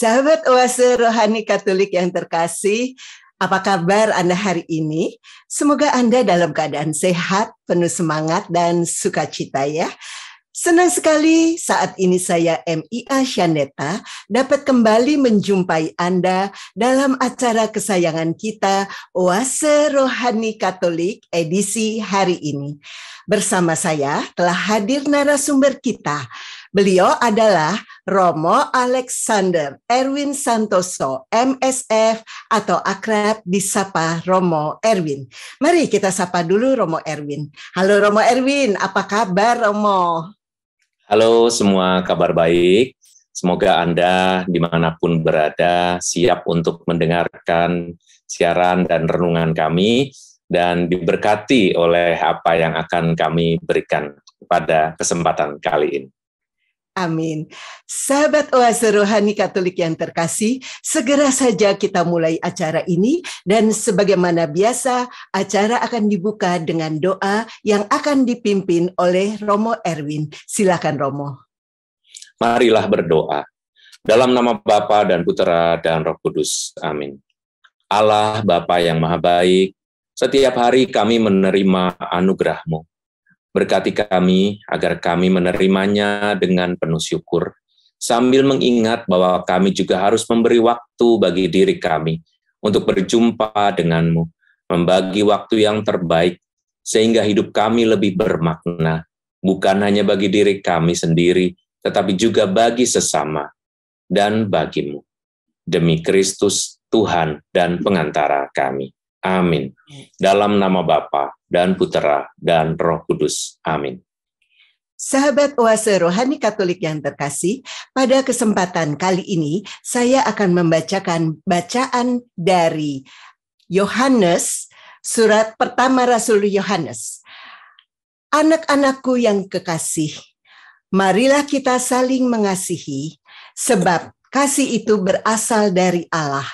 Sahabat Oase Rohani Katolik yang terkasih, apa kabar Anda hari ini? Semoga Anda dalam keadaan sehat, penuh semangat dan sukacita ya. Senang sekali saat ini saya MIA Shaneta dapat kembali menjumpai Anda dalam acara kesayangan kita Oase Rohani Katolik edisi hari ini. Bersama saya telah hadir narasumber kita. Beliau adalah Romo Alexander Erwin Santoso, MSF atau akrab disapa Romo Erwin. Mari kita sapa dulu Romo Erwin. Halo Romo Erwin, apa kabar Romo? Halo semua, kabar baik. Semoga Anda dimanapun berada siap untuk mendengarkan siaran dan renungan kami dan diberkati oleh apa yang akan kami berikan pada kesempatan kali ini. Amin. Sahabat Oase Rohani Katolik yang terkasih, segera saja kita mulai acara ini dan sebagaimana biasa, acara akan dibuka dengan doa yang akan dipimpin oleh Romo Erwin. Silakan Romo. Marilah berdoa. Dalam nama Bapa dan Putera dan Roh Kudus. Amin. Allah Bapa yang Maha Baik, setiap hari kami menerima anugerah-Mu. Berkati kami agar kami menerimanya dengan penuh syukur, sambil mengingat bahwa kami juga harus memberi waktu bagi diri kami untuk berjumpa denganmu, membagi waktu yang terbaik, sehingga hidup kami lebih bermakna, bukan hanya bagi diri kami sendiri, tetapi juga bagi sesama dan bagimu. Demi Kristus, Tuhan dan pengantara kami. Amin. Dalam nama Bapa dan Putera dan Roh Kudus. Amin. Sahabat Oase Rohani Katolik yang terkasih, pada kesempatan kali ini saya akan membacakan bacaan dari Yohanes, surat pertama Rasul Yohanes. Anak-anakku yang kekasih, marilah kita saling mengasihi, sebab kasih itu berasal dari Allah.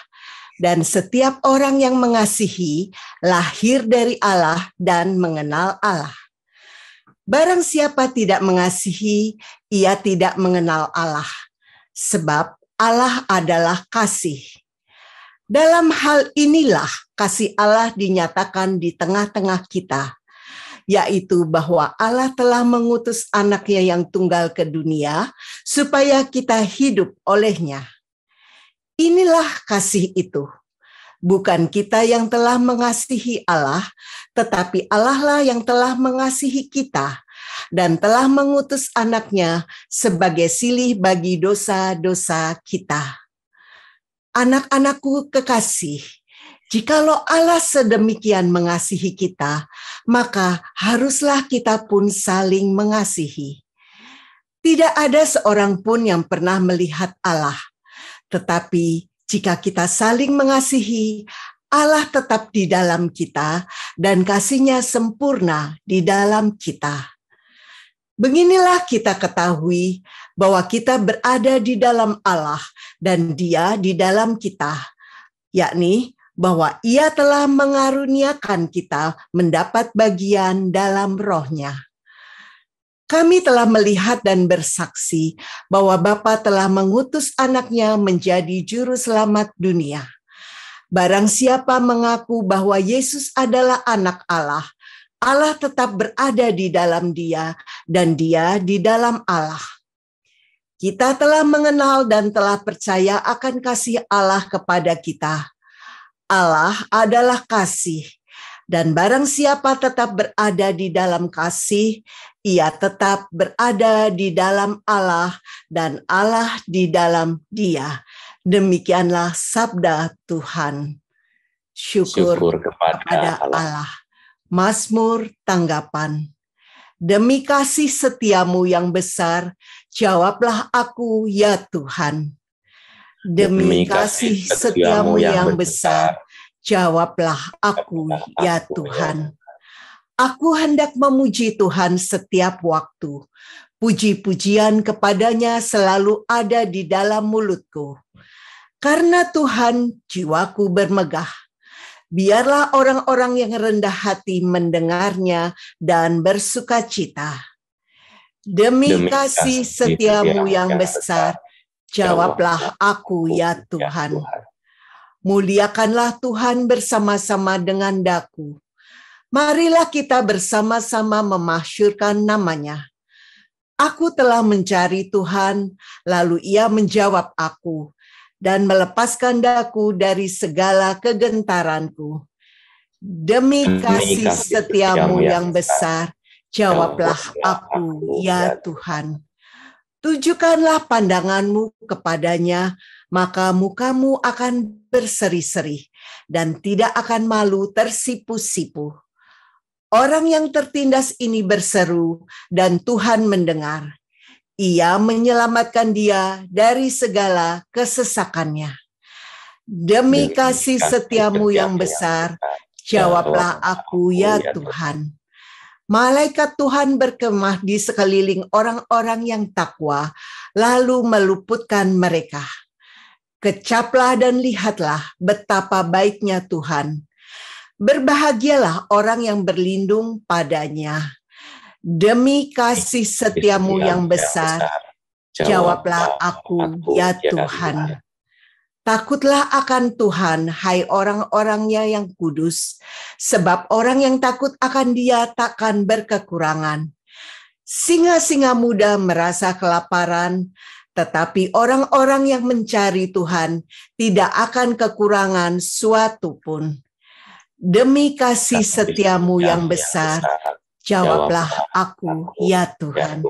Dan setiap orang yang mengasihi lahir dari Allah dan mengenal Allah. Barang siapa tidak mengasihi, ia tidak mengenal Allah, sebab Allah adalah kasih. Dalam hal inilah kasih Allah dinyatakan di tengah-tengah kita, yaitu bahwa Allah telah mengutus anaknya yang tunggal ke dunia, supaya kita hidup olehnya. Inilah kasih itu. Bukan kita yang telah mengasihi Allah, tetapi Allah lah yang telah mengasihi kita dan telah mengutus anaknya sebagai silih bagi dosa-dosa kita. Anak-anakku kekasih, jikalau Allah sedemikian mengasihi kita, maka haruslah kita pun saling mengasihi. Tidak ada seorang pun yang pernah melihat Allah. Tetapi jika kita saling mengasihi, Allah tetap di dalam kita dan kasih-Nya sempurna di dalam kita. Beginilah kita ketahui bahwa kita berada di dalam Allah dan Dia di dalam kita, yakni bahwa Ia telah mengaruniakan kita mendapat bagian dalam Roh-Nya. Kami telah melihat dan bersaksi bahwa Bapa telah mengutus anaknya menjadi juru selamat dunia. Barang siapa mengaku bahwa Yesus adalah anak Allah, Allah tetap berada di dalam dia dan dia di dalam Allah. Kita telah mengenal dan telah percaya akan kasih Allah kepada kita. Allah adalah kasih. Dan barang siapa tetap berada di dalam kasih, ia tetap berada di dalam Allah dan Allah di dalam dia. Demikianlah sabda Tuhan. Syukur kepada Allah. Mazmur tanggapan. Demi kasih setiamu yang besar, jawablah aku ya Tuhan. Demi kasih setiamu yang besar, jawablah aku ya Tuhan. Aku hendak memuji Tuhan setiap waktu. Puji-pujian kepadanya selalu ada di dalam mulutku. Karena Tuhan jiwaku bermegah. Biarlah orang-orang yang rendah hati mendengarnya dan bersukacita. Demi kasih setiamu yang besar, Jawablah aku, ya Tuhan. Muliakanlah Tuhan bersama-sama dengan daku. Marilah kita bersama-sama memasyurkan nama-Nya. Aku telah mencari Tuhan, lalu Ia menjawab aku dan melepaskan daku dari segala kegentaranku. Demi kasih setiamu yang besar, jawablah aku, ya Tuhan. Tujukanlah pandanganmu kepadanya, maka mukamu akan berseri-seri dan tidak akan malu tersipu-sipu. Orang yang tertindas ini berseru dan Tuhan mendengar. Ia menyelamatkan dia dari segala kesesakannya. Demi kasih setiamu yang besar, jawablah aku, ya Tuhan. Malaikat Tuhan berkemah di sekeliling orang-orang yang takwa, lalu meluputkan mereka. Kecaplah dan lihatlah betapa baiknya Tuhan. Berbahagialah orang yang berlindung padanya. Demi kasih setiamu yang besar, jawablah aku, ya Tuhan. Takutlah akan Tuhan, hai orang-orangnya yang kudus, sebab orang yang takut akan Dia takkan berkekurangan. Singa-singa muda merasa kelaparan, tetapi orang-orang yang mencari Tuhan tidak akan kekurangan suatu pun. Demi kasih setiamu yang besar, jawablah aku, ya Tuhan.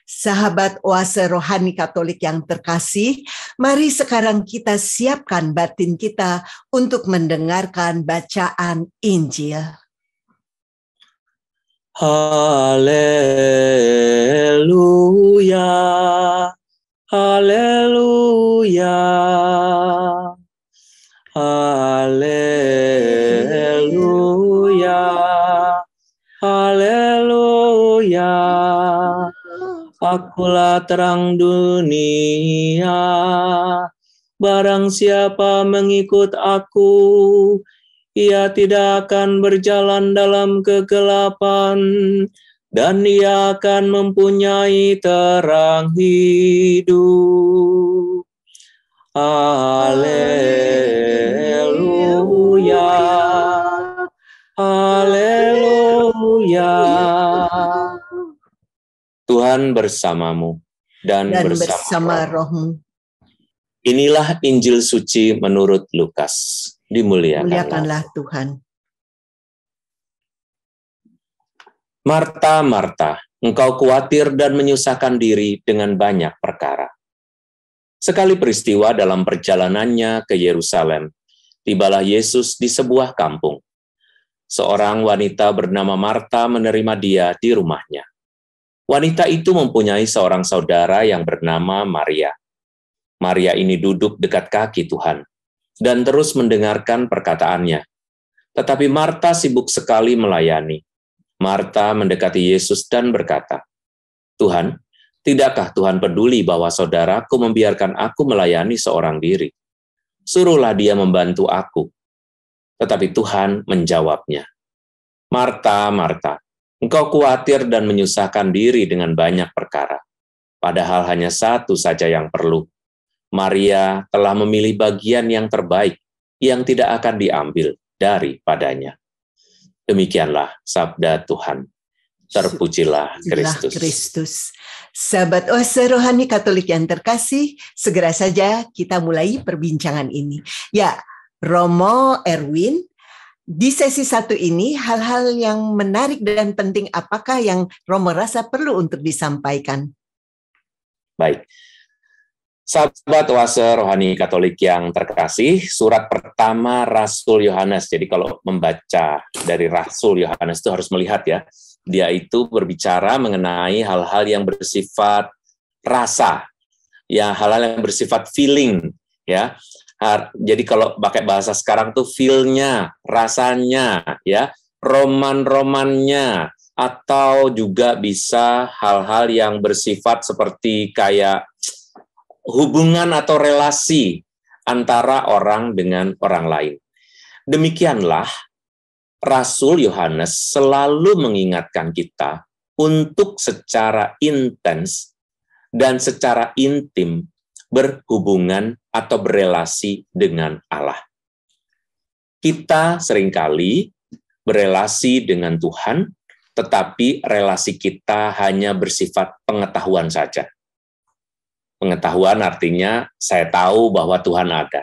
Sahabat Oase Rohani Katolik yang terkasih, mari sekarang kita siapkan batin kita untuk mendengarkan bacaan Injil. Haleluya, haleluya, haleluya, haleluya. Akulah terang dunia, barang siapa mengikut aku, ia tidak akan berjalan dalam kegelapan, dan ia akan mempunyai terang hidup. Haleluya, haleluya. Tuhan bersamamu dan bersama rohmu. Inilah Injil suci menurut Lukas. Dimuliakanlah Tuhan. Marta, Marta, engkau khawatir dan menyusahkan diri dengan banyak perkara. Sekali peristiwa dalam perjalanannya ke Yerusalem, tibalah Yesus di sebuah kampung. Seorang wanita bernama Marta menerima Dia di rumahnya. Wanita itu mempunyai seorang saudara yang bernama Maria. Maria ini duduk dekat kaki Tuhan dan terus mendengarkan perkataannya. Tetapi Marta sibuk sekali melayani. Marta mendekati Yesus dan berkata, "Tuhan, tidakkah Tuhan peduli bahwa saudaraku membiarkan aku melayani seorang diri? Suruhlah dia membantu aku." Tetapi Tuhan menjawabnya, "Marta, Marta, engkau khawatir dan menyusahkan diri dengan banyak perkara. Padahal hanya satu saja yang perlu. Maria telah memilih bagian yang terbaik, yang tidak akan diambil daripadanya." Demikianlah sabda Tuhan. Terpujilah Kristus. Sahabat Oase Rohani Katolik yang terkasih, segera saja kita mulai perbincangan ini. Ya, Romo Erwin, di sesi 1 ini, hal-hal yang menarik dan penting apakah yang Romo rasa perlu untuk disampaikan? Baik. Sahabat Oase Rohani Katolik yang terkasih, surat pertama Rasul Yohanes. Jadi kalau membaca dari Rasul Yohanes itu harus melihat ya, dia itu berbicara mengenai hal-hal yang bersifat rasa, ya hal-hal yang bersifat feeling, ya. Jadi kalau pakai bahasa sekarang tuh feel-nya, rasanya, ya, roman-romannya, atau juga bisa hal-hal yang bersifat seperti kayak hubungan atau relasi antara orang dengan orang lain. Demikianlah Rasul Yohanes selalu mengingatkan kita untuk secara intens dan secara intim berhubungan atau berelasi dengan Allah. Kita seringkali berelasi dengan Tuhan, tetapi relasi kita hanya bersifat pengetahuan saja. Pengetahuan artinya saya tahu bahwa Tuhan ada.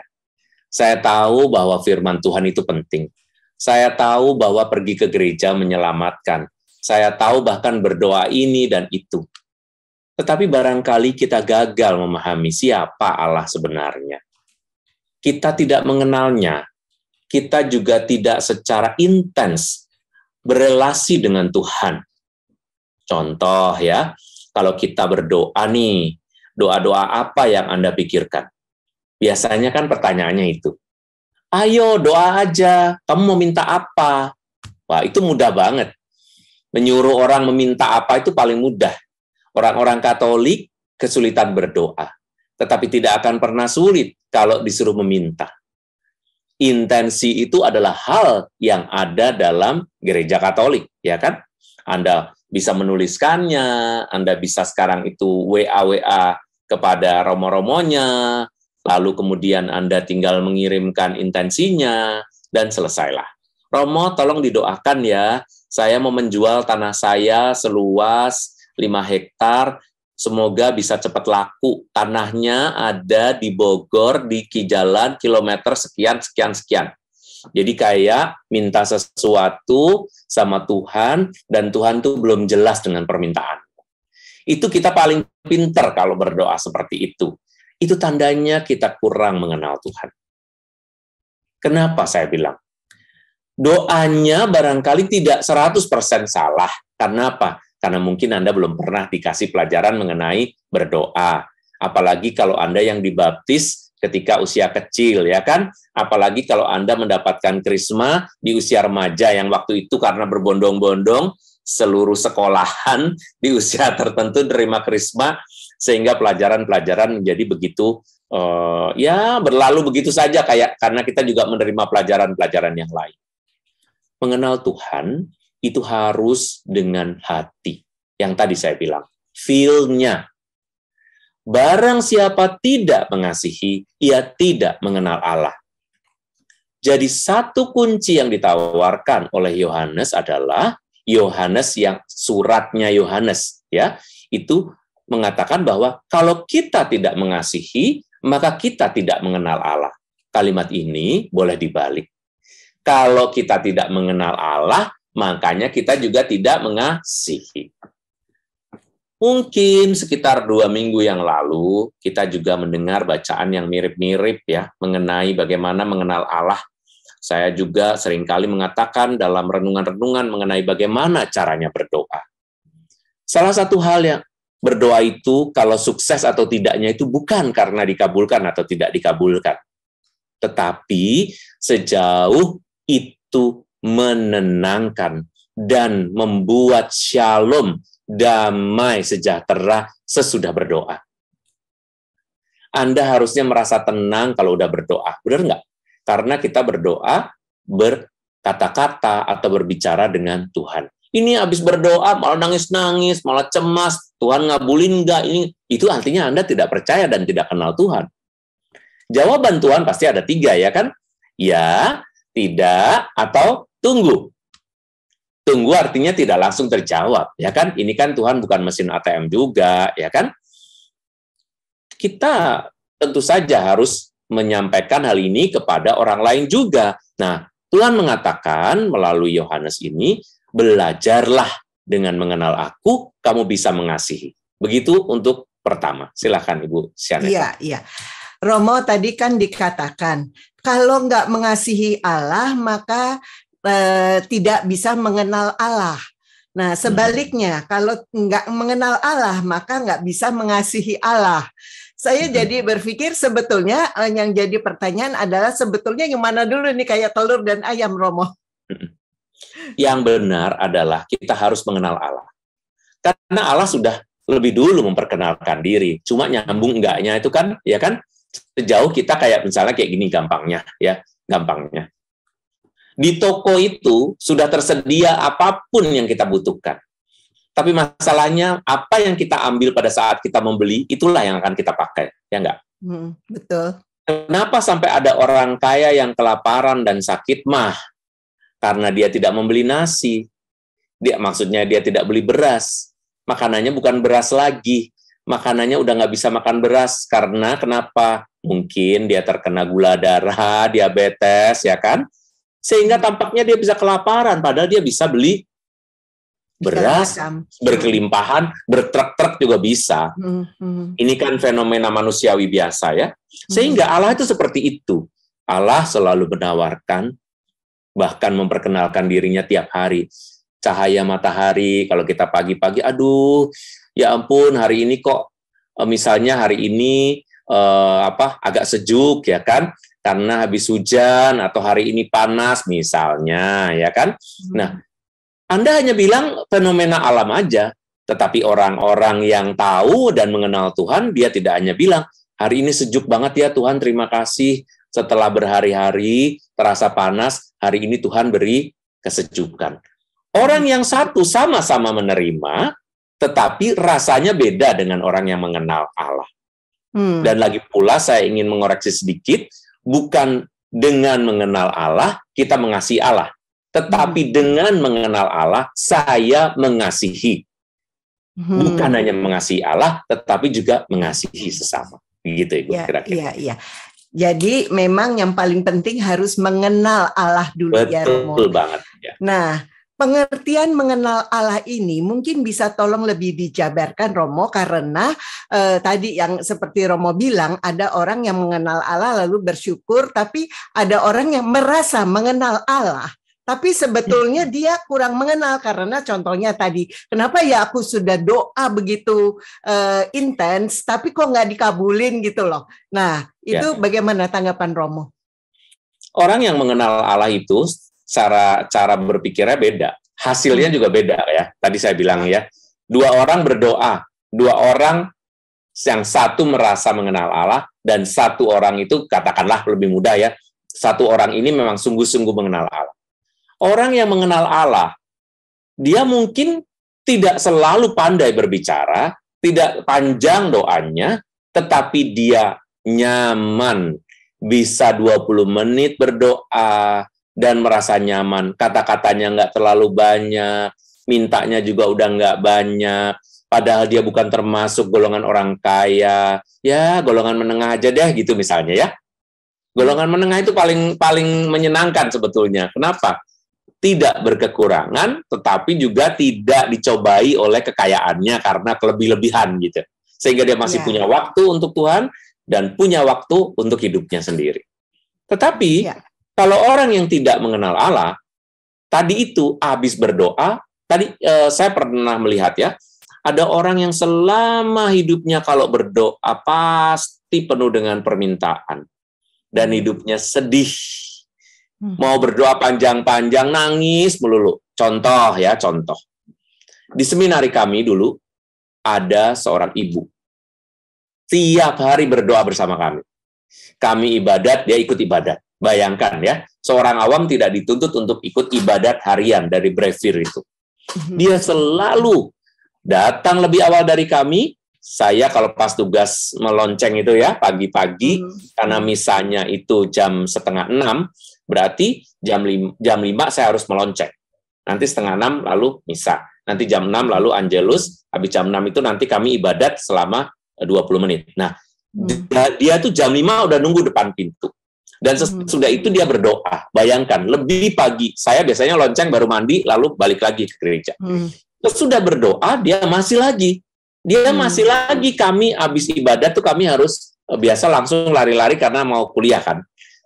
Saya tahu bahwa firman Tuhan itu penting. Saya tahu bahwa pergi ke gereja menyelamatkan. Saya tahu bahkan berdoa ini dan itu. Tetapi barangkali kita gagal memahami siapa Allah sebenarnya. Kita tidak mengenalnya. Kita juga tidak secara intens berelasi dengan Tuhan. Contoh ya, kalau kita berdoa nih, doa-doa apa yang Anda pikirkan? Biasanya kan pertanyaannya itu, ayo doa aja, kamu mau minta apa? Wah, itu mudah banget. Menyuruh orang meminta apa itu paling mudah. Orang-orang Katolik kesulitan berdoa, tetapi tidak akan pernah sulit kalau disuruh meminta. Intensi itu adalah hal yang ada dalam gereja Katolik, ya kan? Anda bisa menuliskannya, Anda bisa sekarang itu WA kepada romo-romonya, lalu kemudian Anda tinggal mengirimkan intensinya, dan selesailah. Romo, tolong didoakan ya, saya mau menjual tanah saya seluas 5 hektar, semoga bisa cepat laku. Tanahnya ada di Bogor, di Kijalan, kilometer sekian. Jadi kayak minta sesuatu sama Tuhan, dan Tuhan tuh belum jelas dengan permintaan. Itu kita paling pinter kalau berdoa seperti itu. Itu tandanya kita kurang mengenal Tuhan. Kenapa saya bilang? Doanya barangkali tidak 100% salah. Karena apa? Karena mungkin Anda belum pernah dikasih pelajaran mengenai berdoa. Apalagi kalau Anda yang dibaptis ketika usia kecil, ya kan? Apalagi kalau Anda mendapatkan krisma di usia remaja yang waktu itu karena berbondong-bondong, seluruh sekolahan di usia tertentu menerima krisma, sehingga pelajaran-pelajaran menjadi begitu, ya berlalu begitu saja, kayak karena kita juga menerima pelajaran-pelajaran yang lain. Mengenal Tuhan itu harus dengan hati. Yang tadi saya bilang, feel-nya. Barang siapa tidak mengasihi, ia tidak mengenal Allah. Jadi satu kunci yang ditawarkan oleh Yohanes adalah Yohanes yang suratnya Yohanes, ya, itu mengatakan bahwa kalau kita tidak mengasihi, maka kita tidak mengenal Allah. Kalimat ini boleh dibalik. Kalau kita tidak mengenal Allah, makanya kita juga tidak mengasihi. Mungkin sekitar 2 minggu yang lalu, kita juga mendengar bacaan yang mirip-mirip ya, mengenai bagaimana mengenal Allah. Saya juga seringkali mengatakan dalam renungan-renungan mengenai bagaimana caranya berdoa. Salah satu hal yang berdoa itu, kalau sukses atau tidaknya itu bukan karena dikabulkan atau tidak dikabulkan. Tetapi sejauh itu menenangkan dan membuat shalom, damai, sejahtera sesudah berdoa. Anda harusnya merasa tenang kalau udah berdoa, benar nggak? Karena kita berdoa berkata-kata atau berbicara dengan Tuhan. Ini habis berdoa malah nangis-nangis, malah cemas, Tuhan ngabulin nggak? Itu artinya Anda tidak percaya dan tidak kenal Tuhan. Jawaban Tuhan pasti ada 3, ya kan? Ya, tidak, atau tunggu. Tunggu artinya tidak langsung terjawab, ya kan? Ini kan Tuhan bukan mesin ATM juga, ya kan? Kita tentu saja harus menyampaikan hal ini kepada orang lain juga. Nah, Tuhan mengatakan melalui Yohanes ini, belajarlah dengan mengenal aku, kamu bisa mengasihi. Begitu untuk pertama. Silakan Ibu Sianeta. Iya. Romo tadi kan dikatakan, kalau nggak mengasihi Allah, maka tidak bisa mengenal Allah. Nah, sebaliknya, kalau nggak mengenal Allah, maka nggak bisa mengasihi Allah. Saya jadi berpikir sebetulnya yang jadi pertanyaan adalah sebetulnya yang mana dulu nih, kayak telur dan ayam, Romo? Yang benar adalah kita harus mengenal Allah. Karena Allah sudah lebih dulu memperkenalkan diri. Cuma nyambung enggaknya itu kan, ya kan, sejauh kita kayak misalnya kayak gini gampangnya. Di toko itu sudah tersedia apapun yang kita butuhkan. Tapi masalahnya, apa yang kita ambil pada saat kita membeli, itulah yang akan kita pakai, ya enggak? Betul. Kenapa sampai ada orang kaya yang kelaparan dan sakit mah? Karena dia tidak membeli nasi. Maksudnya dia tidak beli beras. Makanannya bukan beras lagi. Makanannya udah nggak bisa makan beras. Karena kenapa? Mungkin dia terkena gula darah, diabetes, ya kan? Sehingga tampaknya dia bisa kelaparan, padahal dia bisa beli beras, berkelimpahan, bertruk-truk juga bisa. Ini kan fenomena manusiawi biasa ya. Sehingga Allah itu seperti itu. Allah selalu menawarkan, bahkan memperkenalkan dirinya tiap hari. Cahaya matahari, kalau kita pagi-pagi, aduh, ya ampun, hari ini kok, misalnya hari ini agak sejuk, ya kan? Karena habis hujan, atau hari ini panas, misalnya, ya kan? Nah, Anda hanya bilang fenomena alam aja, tetapi orang-orang yang tahu dan mengenal Tuhan, dia tidak hanya bilang, hari ini sejuk banget ya Tuhan, terima kasih. Setelah berhari-hari terasa panas, hari ini Tuhan beri kesejukan. Orang yang satu sama-sama menerima, tetapi rasanya beda dengan orang yang mengenal Allah. Dan lagi pula saya ingin mengoreksi sedikit, bukan dengan mengenal Allah, kita mengasihi Allah. Tetapi dengan mengenal Allah, saya mengasihi. Bukan hanya mengasihi Allah, tetapi juga mengasihi sesama. Begitu, Ibu, kira-kira. Iya. Jadi memang yang paling penting harus mengenal Allah dulu. Betul banget. Ya. Nah, pengertian mengenal Allah ini mungkin bisa tolong lebih dijabarkan, Romo, karena tadi yang seperti Romo bilang, ada orang yang mengenal Allah lalu bersyukur, tapi ada orang yang merasa mengenal Allah. Tapi sebetulnya dia kurang mengenal karena contohnya tadi, kenapa ya aku sudah doa begitu intens, tapi kok nggak dikabulin gitu loh. Nah, itu bagaimana tanggapan Romo? Orang yang mengenal Allah itu cara berpikirnya beda, hasilnya juga beda ya. Tadi saya bilang ya, dua orang berdoa, dua orang yang satu merasa mengenal Allah dan satu orang itu katakanlah lebih mudah ya, satu orang ini memang sungguh-sungguh mengenal Allah. Orang yang mengenal Allah, dia mungkin tidak selalu pandai berbicara, tidak panjang doanya, tetapi dia nyaman, bisa 20 menit berdoa, dan merasa nyaman. Kata-katanya nggak terlalu banyak, mintanya juga udah nggak banyak, padahal dia bukan termasuk golongan orang kaya, ya golongan menengah aja deh gitu misalnya ya. Golongan menengah itu paling menyenangkan sebetulnya. Kenapa? Tidak berkekurangan, tetapi juga tidak dicobai oleh kekayaannya karena kelebih-lebihan gitu. Sehingga dia masih punya waktu untuk Tuhan dan punya waktu untuk hidupnya sendiri. Tetapi kalau orang yang tidak mengenal Allah, tadi itu habis berdoa, tadi saya pernah melihat ya, ada orang yang selama hidupnya kalau berdoa pasti penuh dengan permintaan dan hidupnya sedih. Mau berdoa panjang-panjang, nangis melulu. Contoh. Di seminari kami dulu, ada seorang ibu. Tiap hari berdoa bersama kami. Kami ibadat, dia ikut ibadat. Bayangkan ya, seorang awam tidak dituntut untuk ikut ibadat harian dari brevir itu. Dia selalu datang lebih awal dari kami. Saya kalau pas tugas melonceng itu ya, pagi-pagi, karena misanya itu jam 5:30, berarti jam 5 saya harus melonceng. Nanti 5:30 lalu misa. Nanti jam 6 lalu Angelus. Habis jam 6 itu nanti kami ibadat selama 20 menit. Nah, dia tuh jam 5 udah nunggu depan pintu. Dan sesudah itu dia berdoa. Bayangkan, lebih pagi. Saya biasanya lonceng baru mandi, lalu balik lagi ke gereja. Sesudah berdoa, dia masih lagi. Kami habis ibadat tuh kami harus biasa langsung lari-lari karena mau kuliah kan.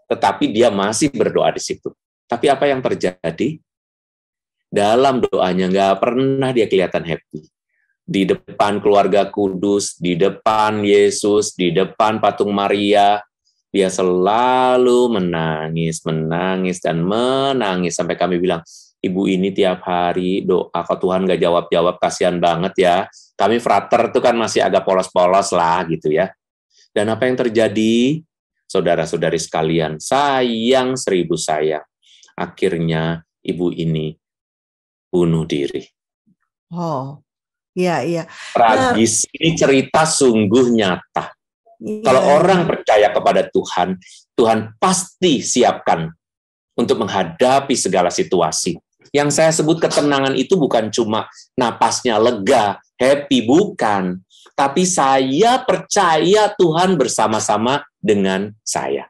Tetapi dia masih berdoa di situ. Tapi apa yang terjadi? Dalam doanya nggak pernah dia kelihatan happy. Di depan keluarga kudus, di depan Yesus, di depan patung Maria, dia selalu menangis dan menangis. Sampai kami bilang, ibu ini tiap hari doa, kok Tuhan nggak jawab-jawab, kasihan banget ya. Kami frater itu kan masih agak polos-polos lah gitu ya. Dan apa yang terjadi? Saudara-saudari sekalian, sayang 1000 sayang. Akhirnya ibu ini bunuh diri. Oh, iya. Tragis, ini cerita sungguh nyata. Kalau orang percaya kepada Tuhan, Tuhan pasti siapkan untuk menghadapi segala situasi. Yang saya sebut ketenangan itu bukan cuma napasnya lega, happy, bukan. Tapi saya percaya Tuhan bersama-sama dengan saya.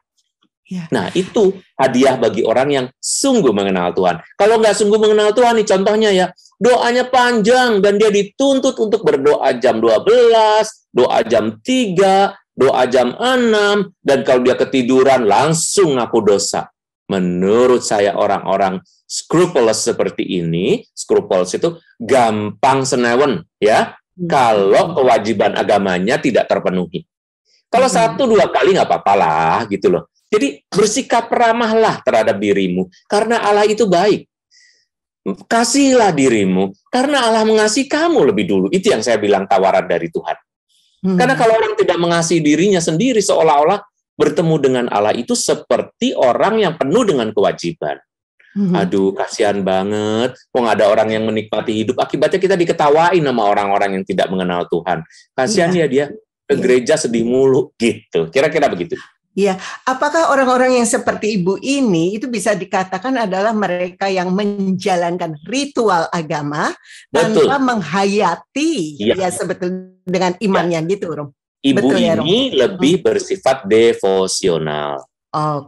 Ya. Nah, itu hadiah bagi orang yang sungguh mengenal Tuhan. Kalau nggak sungguh mengenal Tuhan, nih contohnya ya, doanya panjang dan dia dituntut untuk berdoa jam 12, doa jam 3, doa jam 6, dan kalau dia ketiduran langsung ngaku dosa. Menurut saya orang-orang scrupulous seperti ini, scrupulous itu gampang senewen ya, kalau kewajiban agamanya tidak terpenuhi. Kalau 1-2 kali nggak apa-apa lah gitu loh. Jadi bersikap ramahlah terhadap dirimu, karena Allah itu baik. Kasihilah dirimu, karena Allah mengasihi kamu lebih dulu. Itu yang saya bilang tawaran dari Tuhan. Karena kalau orang tidak mengasihi dirinya sendiri, seolah-olah bertemu dengan Allah itu seperti orang yang penuh dengan kewajiban. Aduh, kasihan banget. Wong ada orang yang menikmati hidup, akibatnya kita diketawain sama orang-orang yang tidak mengenal Tuhan. Kasihan ya dia ke gereja sedih mulu gitu. Kira-kira begitu. Ya, apakah orang-orang yang seperti ibu ini itu bisa dikatakan adalah mereka yang menjalankan ritual agama tanpa menghayati ya sebetulnya dengan imannya gitu, Rom? Ibu betul, ya, ini lebih bersifat devosional.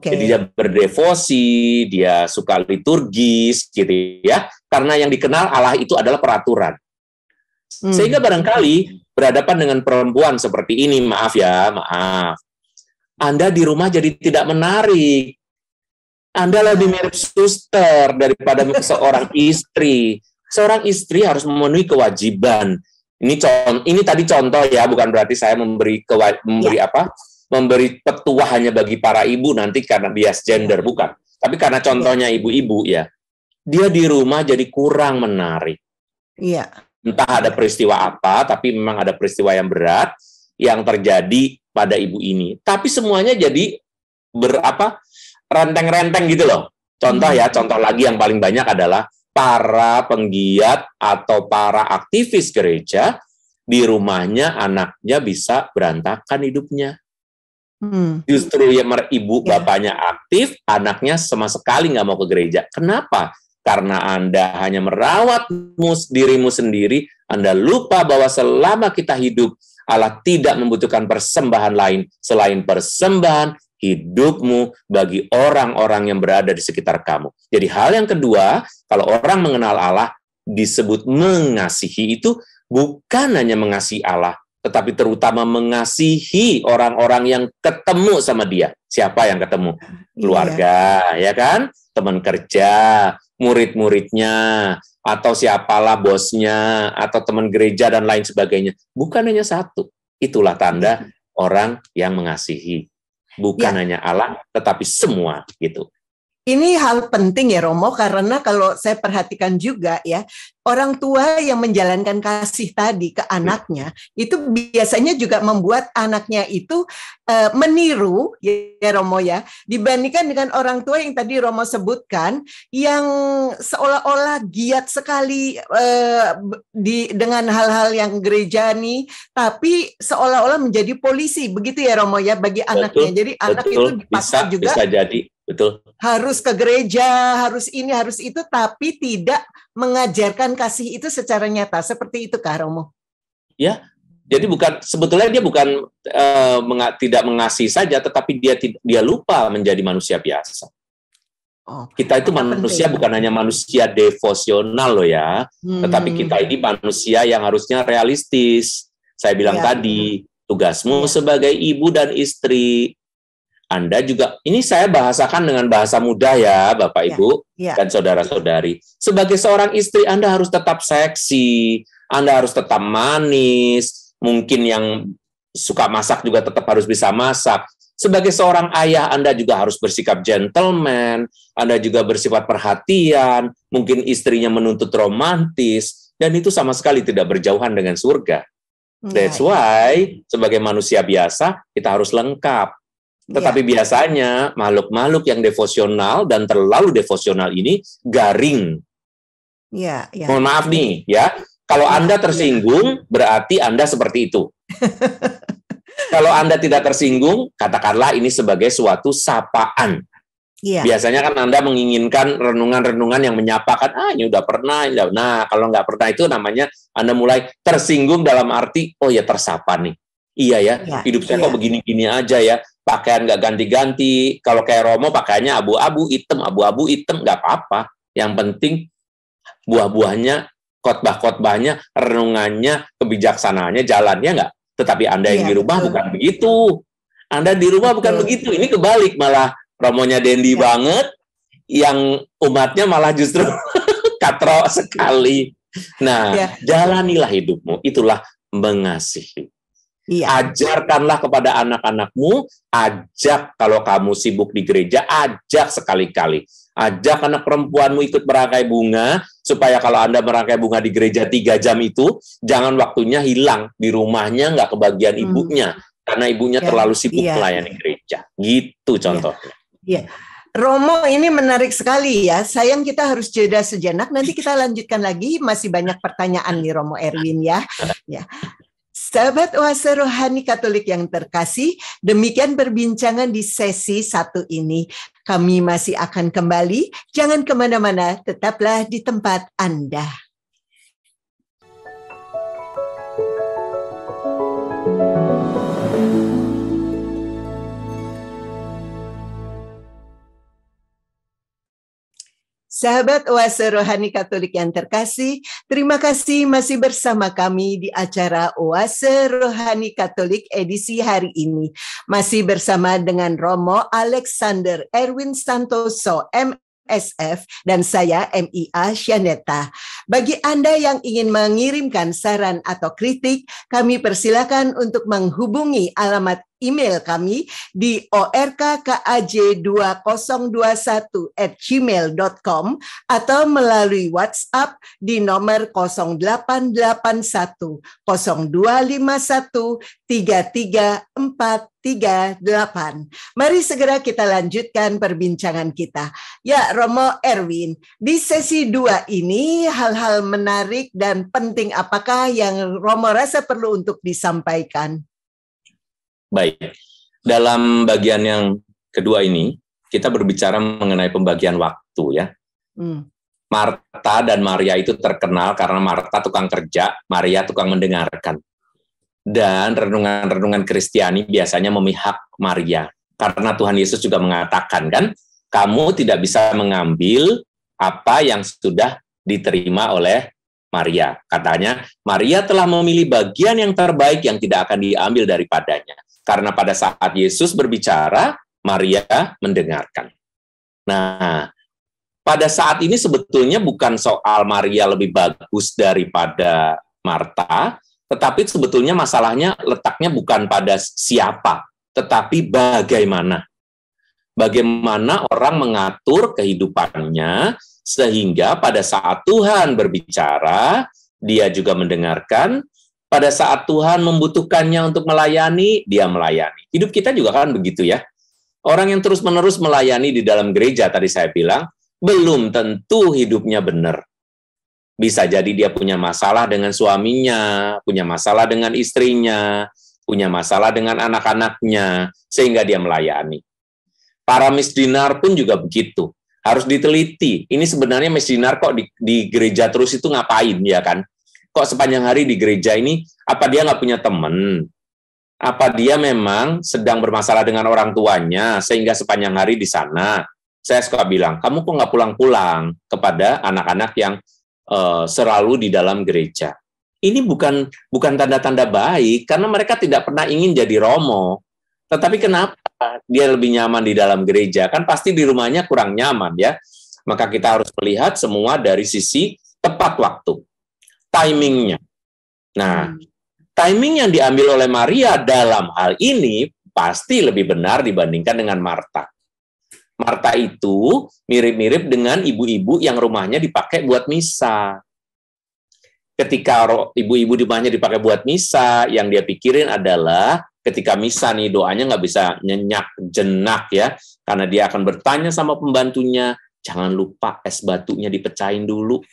Jadi dia berdevosi, dia suka liturgis gitu ya. Karena yang dikenal Allah itu adalah peraturan. Sehingga barangkali berhadapan dengan perempuan seperti ini, maaf Anda di rumah jadi tidak menarik. Anda lebih mirip suster daripada seorang istri. Seorang istri harus memenuhi kewajiban. Ini tadi contoh ya, bukan berarti saya memberi petuah hanya bagi para ibu nanti karena bias gender, bukan. Tapi karena contohnya ibu-ibu ya, dia di rumah jadi kurang menarik. Iya. Entah ada peristiwa apa, tapi memang ada peristiwa yang berat yang terjadi pada ibu ini. Tapi semuanya jadi renteng-renteng gitu loh. Contoh lagi yang paling banyak adalah para penggiat atau para aktivis gereja di rumahnya anaknya bisa berantakan hidupnya. Justru ibu bapaknya aktif, anaknya sama sekali nggak mau ke gereja. Kenapa? Karena Anda hanya merawat dirimu sendiri, Anda lupa bahwa selama kita hidup, Allah tidak membutuhkan persembahan lain selain persembahan hidupmu bagi orang-orang yang berada di sekitar kamu. Jadi hal yang kedua, kalau orang mengenal Allah, disebut mengasihi itu bukan hanya mengasihi Allah, tetapi terutama mengasihi orang-orang yang ketemu sama dia. Siapa yang ketemu? Keluarga, ya kan? Teman kerja, murid-muridnya, atau siapalah bosnya, atau teman gereja, dan lain sebagainya. Bukan hanya satu. Itulah tanda orang yang mengasihi. Bukan hanya Allah, tetapi semua gitu. Ini hal penting ya Romo, karena kalau saya perhatikan juga ya, orang tua yang menjalankan kasih tadi ke anaknya, itu biasanya juga membuat anaknya itu meniru ya Romo ya, dibandingkan dengan orang tua yang tadi Romo sebutkan, yang seolah-olah giat sekali dengan hal-hal yang gerejani, tapi seolah-olah menjadi polisi, begitu ya Romo ya, bagi anaknya. Jadi anak itu dipaksa juga. Bisa jadi. Betul. Harus ke gereja, harus ini, harus itu, tapi tidak mengajarkan kasih itu secara nyata. Seperti itu Kak Romo? Ya, jadi sebetulnya dia bukan tidak mengasihi saja, tetapi dia lupa menjadi manusia biasa. Kita itu manusia penting. Bukan hanya manusia devosional loh ya, tetapi kita ini manusia yang harusnya realistis. Saya bilang tadi, tugasmu sebagai ibu dan istri, Anda juga, ini saya bahasakan dengan bahasa mudah ya, Bapak, Ibu, dan saudara-saudari. Sebagai seorang istri, Anda harus tetap seksi, Anda harus tetap manis, mungkin yang suka masak juga tetap harus bisa masak. Sebagai seorang ayah, Anda juga harus bersikap gentleman, Anda juga bersifat perhatian, mungkin istrinya menuntut romantis, dan itu sama sekali tidak berjauhan dengan surga. That's why, sebagai manusia biasa, kita harus lengkap. Tetapi biasanya makhluk-makhluk yang devosional dan terlalu devosional ini garing. Mohon maaf nih ya, kalau Anda tersinggung berarti Anda seperti itu. Kalau Anda tidak tersinggung, katakanlah ini sebagai suatu sapaan. Iya. Biasanya kan Anda menginginkan renungan-renungan yang menyapakan, ini udah pernah. Nah, kalau nggak pernah itu namanya Anda mulai tersinggung dalam arti, oh ya tersapa nih. Iya ya, hidup saya kok begini-gini aja ya. Pakaian nggak ganti-ganti. Kalau kayak Romo pakaiannya abu-abu hitam, nggak apa-apa. Yang penting buah-buahnya, khotbah-khotbahnya, renungannya, kebijaksanaannya, jalannya nggak. Tetapi Anda yang di rumah bukan begitu. Anda di rumah bukan begitu. Ini kebalik malah. Romonya Dendi banget, yang umatnya malah justru katro sekali. Nah, jalanilah hidupmu, itulah mengasihi. Ajarkanlah kepada anak-anakmu, ajak kalau kamu sibuk di gereja, ajak sekali-kali. Ajak anak perempuanmu ikut merangkai bunga, supaya kalau Anda merangkai bunga di gereja 3 jam itu, jangan waktunya hilang di rumahnya, nggak kebagian ibunya, karena ibunya terlalu sibuk melayani gereja. Gitu contohnya. Iya, Romo ini menarik sekali ya. Sayang kita harus jeda sejenak. Nanti kita lanjutkan lagi. Masih banyak pertanyaan nih Romo Erwin ya. Ya. Sahabat Oase Rohani Katolik yang terkasih, demikian perbincangan di sesi 1 ini. Kami masih akan kembali. Jangan kemana-mana, tetaplah di tempat Anda. Sahabat Oase Rohani Katolik yang terkasih, terima kasih masih bersama kami di acara Oase Rohani Katolik edisi hari ini. Masih bersama dengan Romo Alexander Erwin Santoso, MSF, dan saya MIA Syaneta. Bagi Anda yang ingin mengirimkan saran atau kritik, kami persilakan untuk menghubungi alamat email kami di orkkaj2021@gmail.com atau melalui WhatsApp di nomor 0881 0251 33438. Mari segera kita lanjutkan perbincangan kita. Ya, Romo Erwin, di sesi 2 ini hal-hal menarik dan penting apakah yang Romo rasa perlu untuk disampaikan? Baik, dalam bagian yang kedua ini, kita berbicara mengenai pembagian waktu ya. Marta dan Maria itu terkenal karena Marta tukang kerja, Maria tukang mendengarkan. Dan renungan-renungan Kristiani biasanya memihak Maria. Karena Tuhan Yesus juga mengatakan kan, kamu tidak bisa mengambil apa yang sudah diterima oleh Maria. Katanya, Maria telah memilih bagian yang terbaik yang tidak akan diambil daripadanya. Karena pada saat Yesus berbicara, Maria mendengarkan. Nah, pada saat ini sebetulnya bukan soal Maria lebih bagus daripada Marta, tetapi sebetulnya masalahnya letaknya bukan pada siapa, tetapi bagaimana. Bagaimana orang mengatur kehidupannya, sehingga pada saat Tuhan berbicara, dia juga mendengarkan. Pada saat Tuhan membutuhkannya untuk melayani, dia melayani. Hidup kita juga kan begitu ya. Orang yang terus-menerus melayani di dalam gereja, tadi saya bilang, belum tentu hidupnya benar. Bisa jadi dia punya masalah dengan suaminya, punya masalah dengan istrinya, punya masalah dengan anak-anaknya, sehingga dia melayani. Para misdinar pun juga begitu. Harus diteliti. Ini sebenarnya misdinar kok di gereja terus itu ngapain, ya kan? Kok sepanjang hari di gereja ini, apa dia nggak punya teman? Apa dia memang sedang bermasalah dengan orang tuanya, sehingga sepanjang hari di sana? Saya suka bilang, kamu kok nggak pulang-pulang kepada anak-anak yang selalu di dalam gereja? Ini bukan tanda-tanda baik, karena mereka tidak pernah ingin jadi romo. Tetapi kenapa dia lebih nyaman di dalam gereja? Kan pasti di rumahnya kurang nyaman, ya. Maka kita harus melihat semua dari sisi tepat waktu. Timingnya. Nah, timing yang diambil oleh Maria dalam hal ini pasti lebih benar dibandingkan dengan Marta. Marta itu mirip-mirip dengan ibu-ibu yang rumahnya dipakai buat misa. Ketika ibu-ibu di rumahnya dipakai buat misa, yang dia pikirin adalah ketika misa nih doanya nggak bisa nyenyak, jenak ya, karena dia akan bertanya sama pembantunya, jangan lupa es batunya dipecahin dulu.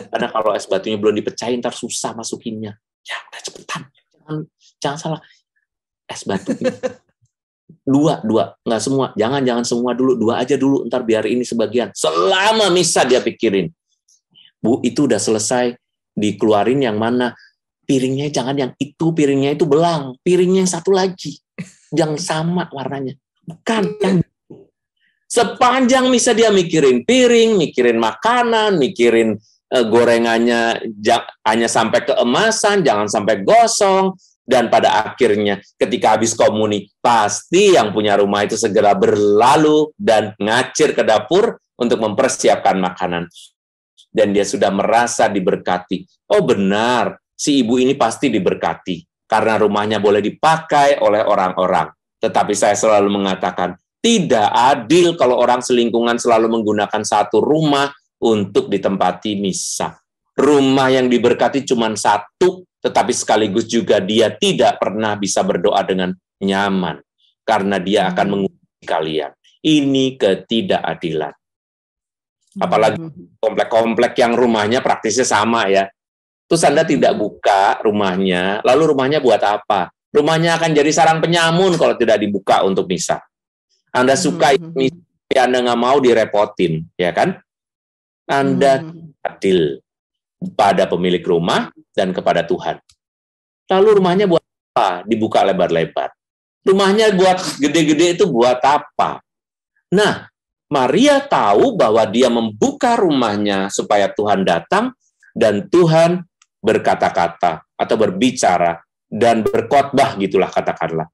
Karena kalau es batunya belum dipecahin, ntar susah masukinnya. Ya udah cepetan, jangan salah. es batu ini. Dua, nggak semua. Jangan semua dulu, 2 aja dulu, ntar biar ini sebagian. Selama misa dia pikirin. Bu, itu udah selesai, dikeluarin yang mana? Piringnya jangan yang itu, piringnya itu belang. Piringnya yang satu lagi. Yang sama warnanya. Bukan, yang sepanjang misa dia mikirin piring, mikirin makanan, mikirin gorengannya hanya sampai keemasan, jangan sampai gosong. Dan pada akhirnya ketika habis komuni, pasti yang punya rumah itu segera berlalu dan ngacir ke dapur untuk mempersiapkan makanan. Dan dia sudah merasa diberkati. Oh benar, si ibu ini pasti diberkati karena rumahnya boleh dipakai oleh orang-orang. Tetapi saya selalu mengatakan, tidak adil kalau orang selingkungan selalu menggunakan satu rumah untuk ditempati misa. Rumah yang diberkati cuma satu, tetapi sekaligus juga dia tidak pernah bisa berdoa dengan nyaman, karena dia akan menguji kalian. Ini ketidakadilan. Apalagi komplek-komplek yang rumahnya praktisnya sama ya. Terus Anda tidak buka rumahnya, lalu rumahnya buat apa? Rumahnya akan jadi sarang penyamun kalau tidak dibuka untuk misa. Anda suka misa, Anda nggak mau direpotin, ya kan? Anda adil pada pemilik rumah dan kepada Tuhan. Lalu rumahnya buat apa? Dibuka lebar-lebar. Rumahnya buat gede-gede itu buat apa? Nah, Maria tahu bahwa dia membuka rumahnya supaya Tuhan datang dan Tuhan berkata-kata atau berbicara dan berkhotbah gitulah katakanlah.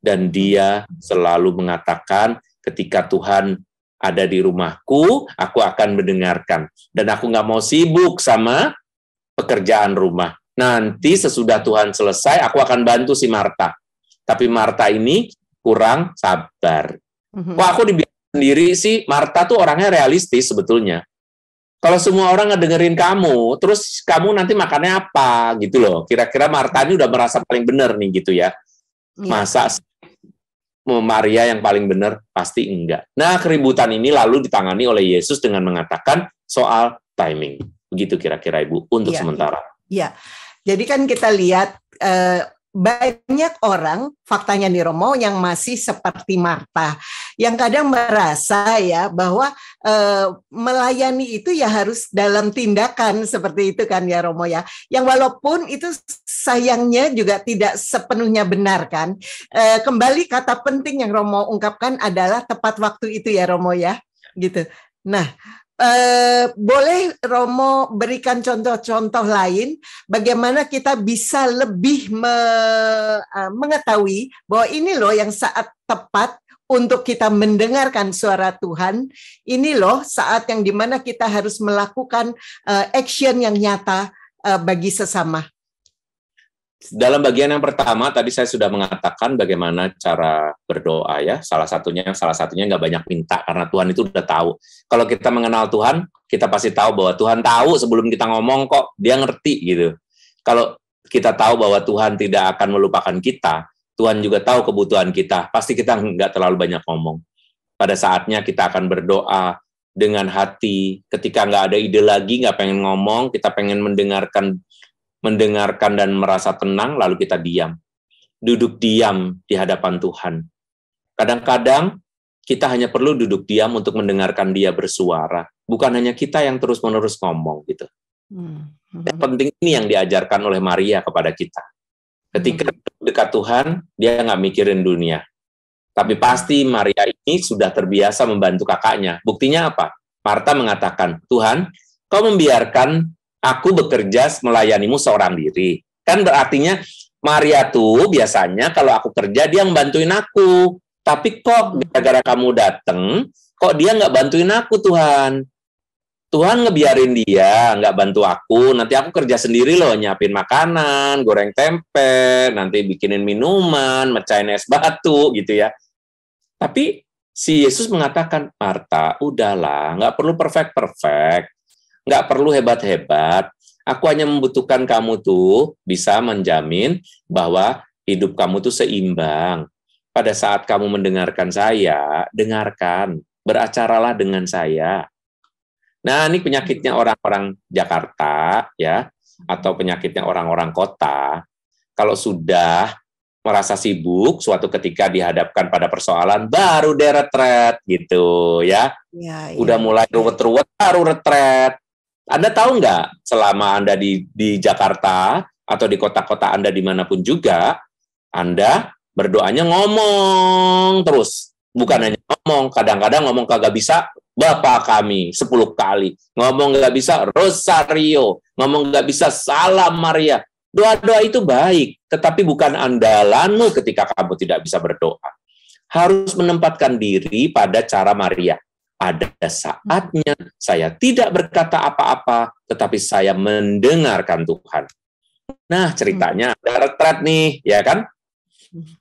Dan dia selalu mengatakan ketika Tuhan ada di rumahku, aku akan mendengarkan. Dan aku nggak mau sibuk sama pekerjaan rumah. Nanti sesudah Tuhan selesai, aku akan bantu si Marta. Tapi Marta ini kurang sabar. Wah, aku dibilang sendiri sih, Marta tuh orangnya realistis sebetulnya. Kalau semua orang ngedengerin kamu, terus kamu nanti makannya apa gitu loh. Kira-kira Marta ini udah merasa paling benar nih gitu ya. Masa Maria yang paling benar? Pasti enggak. Nah, keributan ini lalu ditangani oleh Yesus dengan mengatakan soal timing. Begitu kira-kira Ibu, untuk sementara. Iya, jadi kan kita lihat banyak orang, faktanya nih Romo, yang masih seperti Marta, yang kadang merasa ya bahwa melayani itu ya harus dalam tindakan seperti itu kan ya Romo ya, yang walaupun itu sayangnya juga tidak sepenuhnya benar kan. Kembali kata penting yang Romo ungkapkan adalah tepat waktu itu ya Romo ya, gitu. Nah, boleh Romo berikan contoh-contoh lain bagaimana kita bisa lebih mengetahui bahwa ini loh yang saat tepat untuk kita mendengarkan suara Tuhan, ini loh saat yang dimana kita harus melakukan action yang nyata bagi sesama. Dalam bagian yang pertama tadi saya sudah mengatakan bagaimana cara berdoa ya. Salah satunya nggak banyak minta karena Tuhan itu udah tahu. Kalau kita mengenal Tuhan, kita pasti tahu bahwa Tuhan tahu sebelum kita ngomong kok, dia ngerti gitu. Kalau kita tahu bahwa Tuhan tidak akan melupakan kita, Tuhan juga tahu kebutuhan kita, pasti kita nggak terlalu banyak ngomong. Pada saatnya kita akan berdoa dengan hati, ketika nggak ada ide lagi, nggak pengen ngomong, kita pengen mendengarkan dan merasa tenang, lalu kita diam. Duduk diam di hadapan Tuhan. Kadang-kadang kita hanya perlu duduk diam untuk mendengarkan dia bersuara. Bukan hanya kita yang terus-menerus ngomong gitu. Yang penting ini yang diajarkan oleh Maria kepada kita. Ketika dekat Tuhan, dia nggak mikirin dunia. Tapi pasti Maria ini sudah terbiasa membantu kakaknya. Buktinya apa? Marta mengatakan, Tuhan, kau membiarkan aku bekerja melayanimu seorang diri. Kan berartinya Maria tuh biasanya kalau aku kerja dia membantuin aku. Tapi kok gara-gara kamu dateng, kok dia nggak bantuin aku Tuhan? Tuhan ngebiarin dia nggak bantu aku. Nanti aku kerja sendiri loh, nyiapin makanan, goreng tempe, nanti bikinin minuman, mecahin es batu gitu ya. Tapi si Yesus mengatakan, Marta, udahlah, nggak perlu perfect. Nggak perlu hebat-hebat. Aku hanya membutuhkan kamu tuh bisa menjamin bahwa hidup kamu tuh seimbang. Pada saat kamu mendengarkan saya, dengarkan, beracaralah dengan saya. Nah, ini penyakitnya orang-orang Jakarta, ya, atau penyakitnya orang-orang kota. Kalau sudah merasa sibuk, suatu ketika dihadapkan pada persoalan, baru dia retret gitu ya. Udah mulai ruwet-ruwet, baru retret. Anda tahu nggak, selama Anda di Jakarta, atau di kota-kota Anda dimanapun juga, Anda berdoanya ngomong terus. Bukan hanya ngomong, kadang-kadang ngomong kagak bisa, Bapa kami 10 kali. Ngomong nggak bisa, Rosario. Ngomong nggak bisa, Salam Maria. Doa-doa itu baik, tetapi bukan andalanmu ketika kamu tidak bisa berdoa. Harus menempatkan diri pada cara Maria. Ada saatnya saya tidak berkata apa-apa, tetapi saya mendengarkan Tuhan. Nah, ceritanya ada retret nih, ya kan?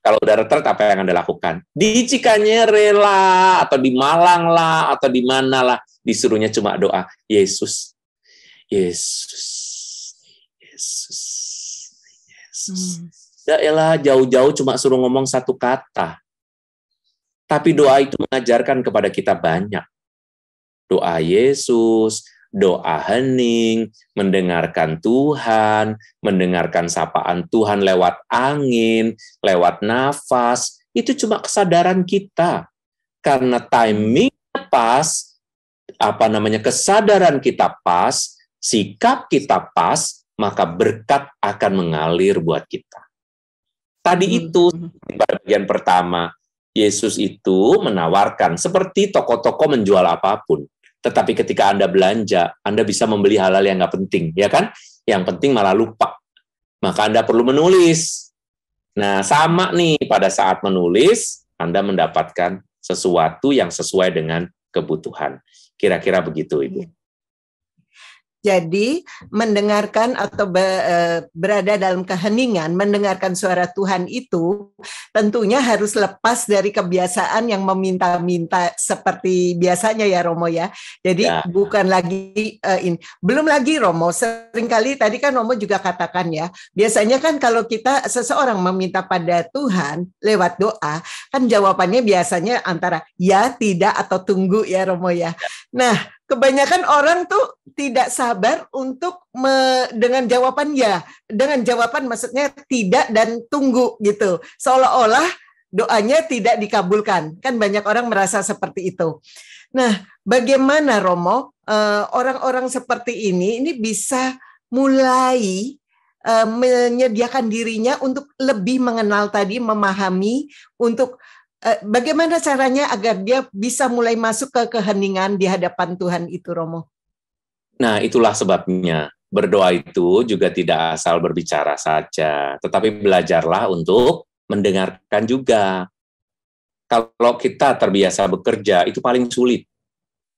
Kalau udah retret, apa yang Anda lakukan? Di Cikanyere lah, atau di Malang lah, atau di mana lah, disuruhnya cuma doa, Yesus, Yesus, Yesus, Yesus. Ya elah, jauh-jauh cuma suruh ngomong satu kata. Tapi doa itu mengajarkan kepada kita banyak. Doa Yesus, doa hening, mendengarkan Tuhan, mendengarkan sapaan Tuhan lewat angin, lewat nafas, itu cuma kesadaran kita. Karena timing pas, kesadaran kita pas, sikap kita pas, maka berkat akan mengalir buat kita. Tadi itu, pada bagian pertama, Yesus itu menawarkan, seperti toko-toko menjual apapun. Tetapi ketika Anda belanja, Anda bisa membeli hal-hal yang nggak penting, ya kan? Yang penting malah lupa. Maka Anda perlu menulis. Nah, sama nih, pada saat menulis, Anda mendapatkan sesuatu yang sesuai dengan kebutuhan. Kira-kira begitu, Ibu. Jadi mendengarkan atau berada dalam keheningan, mendengarkan suara Tuhan itu tentunya harus lepas dari kebiasaan yang meminta-minta seperti biasanya ya Romo ya. Jadi bukan lagi belum lagi Romo, seringkali tadi kan Romo juga katakan ya, biasanya kan kalau kita seseorang meminta pada Tuhan lewat doa, kan jawabannya biasanya antara ya, tidak, atau tunggu ya Romo ya. Nah, kebanyakan orang tuh tidak sabar untuk dengan jawaban ya. Dengan jawaban maksudnya tidak dan tunggu gitu. Seolah-olah doanya tidak dikabulkan. Kan banyak orang merasa seperti itu. Nah, bagaimana Romo orang-orang seperti ini bisa mulai menyediakan dirinya untuk lebih mengenal tadi, memahami, untuk bagaimana caranya agar dia bisa mulai masuk ke keheningan di hadapan Tuhan itu, Romo? Nah, itulah sebabnya berdoa itu juga tidak asal berbicara saja, tetapi belajarlah untuk mendengarkan juga. Kalau kita terbiasa bekerja, itu paling sulit.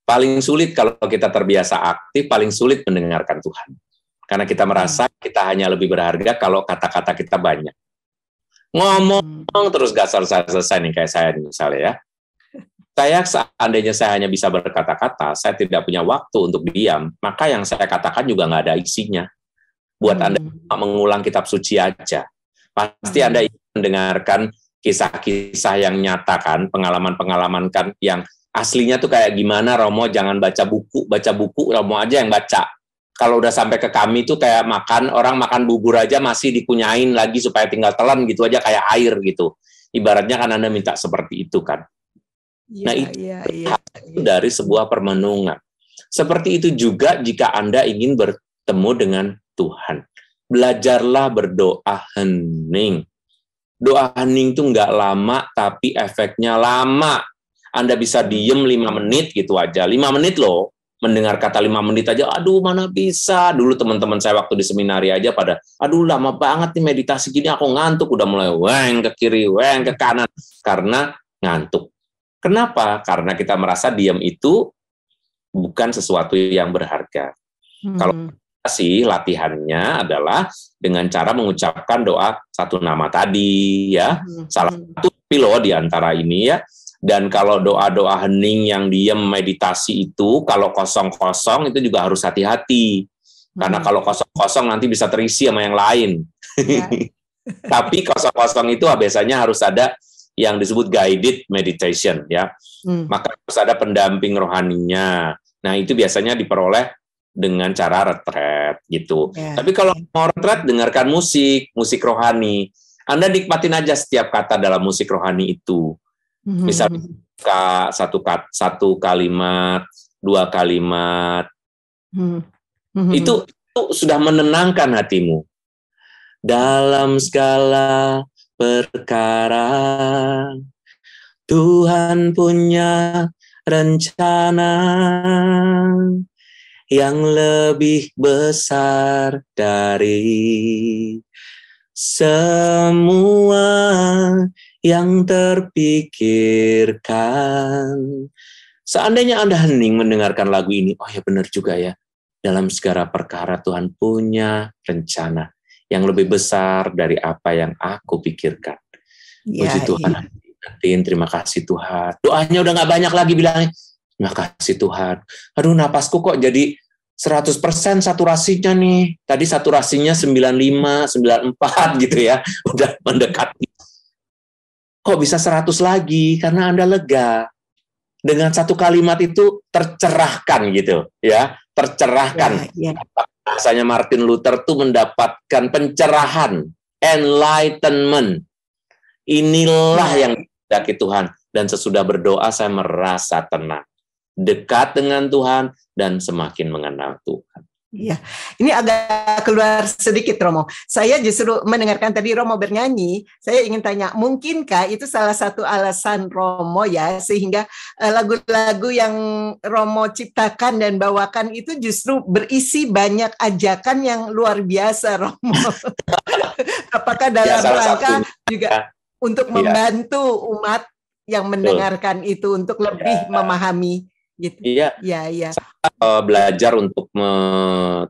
Paling sulit kalau kita terbiasa aktif, paling sulit mendengarkan Tuhan. Karena kita merasa kita hanya lebih berharga kalau kata-kata kita banyak. Ngomong terus gak selesai-selesai nih, kayak saya misalnya ya. Seandainya saya hanya bisa berkata-kata, saya tidak punya waktu untuk diam, maka yang saya katakan juga nggak ada isinya. Buat Anda mengulang kitab suci aja. Pasti Anda ingin mendengarkan kisah-kisah yang nyata kan, pengalaman-pengalaman kan, yang aslinya tuh kayak gimana, Romo, jangan baca buku, Romo aja yang baca. Kalau udah sampai ke kami tuh kayak orang makan bubur aja masih dikunyain lagi supaya tinggal telan gitu aja kayak air gitu. Ibaratnya kan Anda minta seperti itu kan. Nah, itu dari sebuah permenungan. Seperti itu juga jika Anda ingin bertemu dengan Tuhan. Belajarlah berdoa hening. Doa hening itu nggak lama, tapi efeknya lama. Anda bisa diem 5 menit gitu aja. 5 menit loh. Mendengar kata 5 menit aja, aduh mana bisa. Dulu teman-teman saya waktu di seminari aja pada, aduh lama banget nih meditasi gini, aku ngantuk. Udah mulai weng ke kiri, weng ke kanan. Karena ngantuk. Kenapa? Karena kita merasa diam itu bukan sesuatu yang berharga. Kalau meditasi, latihannya adalah dengan cara mengucapkan doa satu nama tadi, ya. Salah satu loh di antara ini ya. Dan kalau doa-doa hening yang diam meditasi itu, kalau kosong-kosong itu juga harus hati-hati. Karena kalau kosong-kosong nanti bisa terisi sama yang lain. Ya. Tapi kosong-kosong itu biasanya harus ada yang disebut guided meditation, ya. Maka harus ada pendamping rohaninya. Nah, itu biasanya diperoleh dengan cara retret gitu. Ya. Tapi kalau mau retret, dengarkan musik rohani. Anda nikmatin aja setiap kata dalam musik rohani itu. Misalnya satu kalimat, 2 kalimat, itu sudah menenangkan hatimu. Dalam segala perkara Tuhan punya rencana yang lebih besar dari semua yang terpikirkan. Seandainya Anda hening mendengarkan lagu ini, oh ya benar juga ya, dalam segala perkara Tuhan punya rencana yang lebih besar dari apa yang aku pikirkan. Puji Tuhan. Terima kasih Tuhan. Doanya udah gak banyak lagi bilangnya. Terima kasih Tuhan. Aduh, napasku kok jadi 100% saturasinya nih. Tadi saturasinya 95, 94 gitu ya. Udah mendekati. Kok bisa 100 lagi? Karena Anda lega. Dengan satu kalimat itu tercerahkan gitu ya. Tercerahkan. Bahasanya Martin Luther tuh mendapatkan pencerahan. Enlightenment. Inilah yang dikehendaki Tuhan. Dan sesudah berdoa saya merasa tenang. Dekat dengan Tuhan dan semakin mengenal Tuhan. Iya, ini agak keluar sedikit Romo. Saya justru mendengarkan tadi Romo bernyanyi, saya ingin tanya, mungkinkah itu salah satu alasan Romo ya, sehingga lagu-lagu yang Romo ciptakan dan bawakan itu justru berisi banyak ajakan yang luar biasa Romo. Apakah dalam rangka juga untuk membantu umat yang mendengarkan itu untuk lebih memahami gitu. Iya. Iya. Saya belajar untuk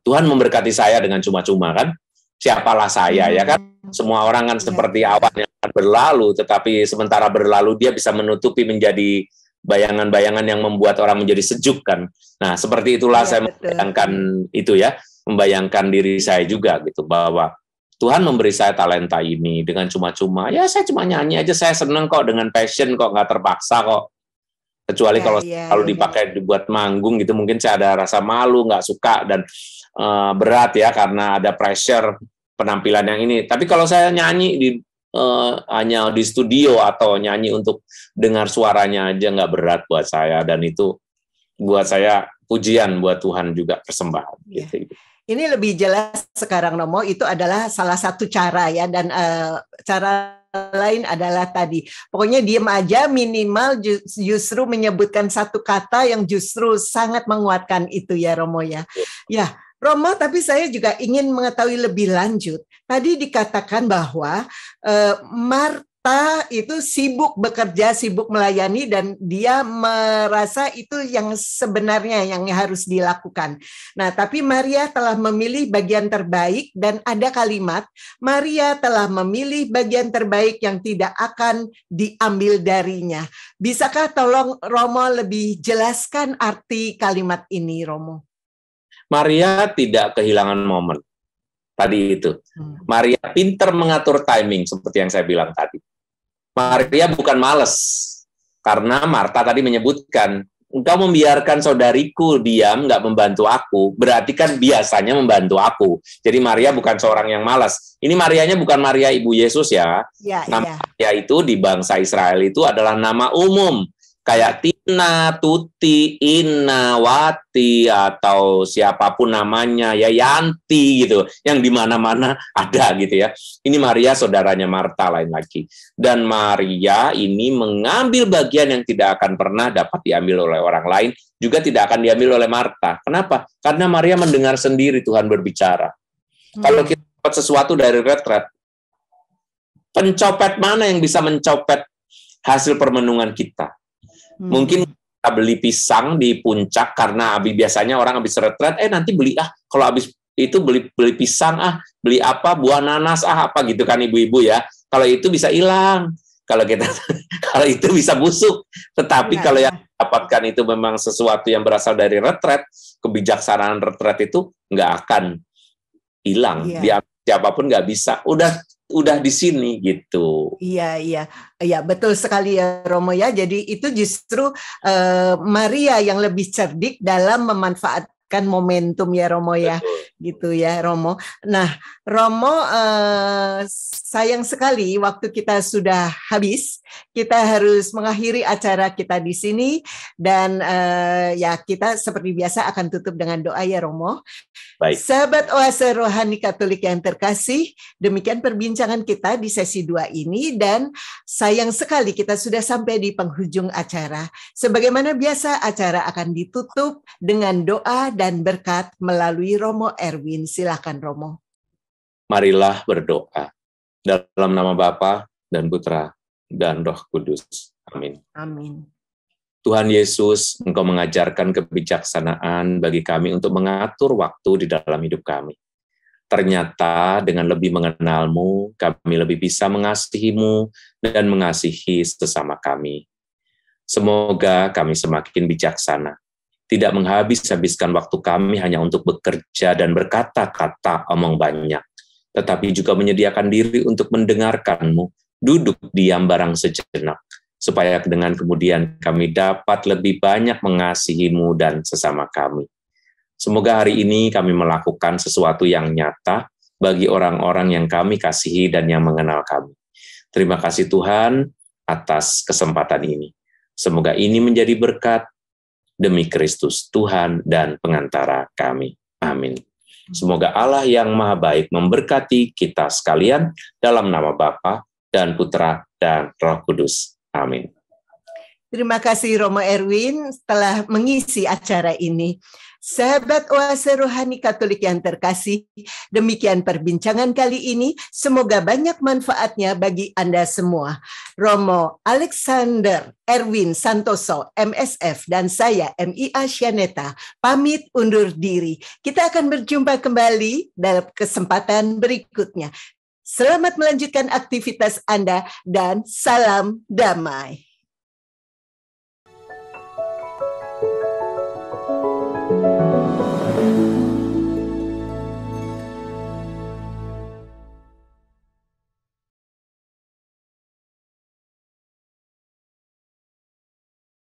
Tuhan memberkati saya dengan cuma-cuma kan. Siapalah saya ya kan. Semua orang kan seperti awan yang akan berlalu, tetapi sementara berlalu dia bisa menutupi menjadi bayangan-bayangan yang membuat orang menjadi sejuk kan. Nah, seperti itulah saya membayangkan itu ya, membayangkan diri saya juga gitu, bahwa Tuhan memberi saya talenta ini dengan cuma-cuma. Ya saya cuma nyanyi aja, saya seneng kok dengan passion kok, nggak terpaksa kok. Kecuali kalau dipakai dibuat manggung gitu, mungkin saya ada rasa malu, nggak suka, dan berat ya, karena ada pressure penampilan yang ini. Tapi kalau saya nyanyi hanya di studio atau nyanyi untuk dengar suaranya aja nggak berat buat saya, dan itu buat saya pujian buat Tuhan juga, persembahan. Gitu. Ini lebih jelas sekarang Romo, itu adalah salah satu cara ya, dan cara lain adalah tadi, pokoknya diam aja, minimal justru menyebutkan satu kata yang justru sangat menguatkan itu ya Romo ya. Ya Romo, tapi saya juga ingin mengetahui lebih lanjut. Tadi dikatakan bahwa Marta itu sibuk bekerja, sibuk melayani, dan dia merasa itu yang sebenarnya yang harus dilakukan. Nah, tapi Maria telah memilih bagian terbaik, dan ada kalimat, Maria telah memilih bagian terbaik yang tidak akan diambil darinya. Bisakah tolong Romo lebih jelaskan arti kalimat ini, Romo? Maria tidak kehilangan momen. Tadi itu. Maria pintar mengatur timing, seperti yang saya bilang tadi. Maria bukan malas, karena Marta tadi menyebutkan, engkau membiarkan saudariku diam, nggak membantu aku, berarti kan biasanya membantu aku. Jadi Maria bukan seorang yang malas. Ini Marianya bukan Maria Ibu Yesus ya. Nama Maria itu di bangsa Israel itu adalah nama umum. Kayak Tina, Tuti, Ina, Wati, atau siapapun namanya, ya Yanti gitu, yang di mana-mana ada gitu ya. Ini Maria saudaranya Marta lain lagi. Dan Maria ini mengambil bagian yang tidak akan pernah dapat diambil oleh orang lain, juga tidak akan diambil oleh Marta. Kenapa? Karena Maria mendengar sendiri Tuhan berbicara. Kalau kita dapat sesuatu dari retret, pencopet mana yang bisa mencopet hasil permenungan kita? Mungkin kita beli pisang di puncak, karena biasanya orang habis retret, nanti beli kalau habis itu beli pisang, beli apa, buah nanas, apa gitu kan ibu-ibu ya. Kalau itu bisa hilang, kalau itu bisa busuk. Tetapi kalau yang dapatkan itu memang sesuatu yang berasal dari retret, kebijaksanaan retret itu nggak akan hilang. Siapapun nggak bisa. Udah di sini gitu. Iya, betul sekali ya Romo ya. Jadi itu justru Maria yang lebih cerdik dalam memanfaatkan memanfaatkan momentum ya Romo ya. Gitu ya Romo. Nah Romo, sayang sekali waktu kita sudah habis. Kita harus mengakhiri acara kita di sini dan ya kita seperti biasa akan tutup dengan doa ya Romo. Baik. Sahabat Oase Rohani Katolik yang terkasih, demikian perbincangan kita di sesi 2 ini dan sayang sekali kita sudah sampai di penghujung acara. Sebagaimana biasa acara akan ditutup dengan doa dan berkat melalui Romo Erwin. Silakan Romo. Marilah berdoa. Dalam nama Bapa dan Putra dan Roh Kudus. Amin. Amin. Tuhan Yesus, Engkau mengajarkan kebijaksanaan bagi kami untuk mengatur waktu di dalam hidup kami. Ternyata dengan lebih mengenal-Mu, kami lebih bisa mengasihi-Mu dan mengasihi sesama kami. Semoga kami semakin bijaksana, tidak menghabis-habiskan waktu kami hanya untuk bekerja dan berkata-kata omong banyak, tetapi juga menyediakan diri untuk mendengarkan-Mu, duduk diam barang sejenak, supaya dengan kemudian kami dapat lebih banyak mengasihi-Mu dan sesama kami. Semoga hari ini kami melakukan sesuatu yang nyata bagi orang-orang yang kami kasihi dan yang mengenal kami. Terima kasih Tuhan atas kesempatan ini. Semoga ini menjadi berkat demi Kristus Tuhan dan pengantara kami. Amin. Semoga Allah yang Maha Baik memberkati kita sekalian dalam nama Bapa dan Putra dan Roh Kudus. Amin. Terima kasih Romo Erwin telah mengisi acara ini. Sahabat Oase Rohani Katolik yang terkasih, demikian perbincangan kali ini. Semoga banyak manfaatnya bagi Anda semua. Romo Alexander Erwin Santoso, MSF, dan saya, MIA Syaneta, pamit undur diri. Kita akan berjumpa kembali dalam kesempatan berikutnya. Selamat melanjutkan aktivitas Anda dan salam damai. Thank you.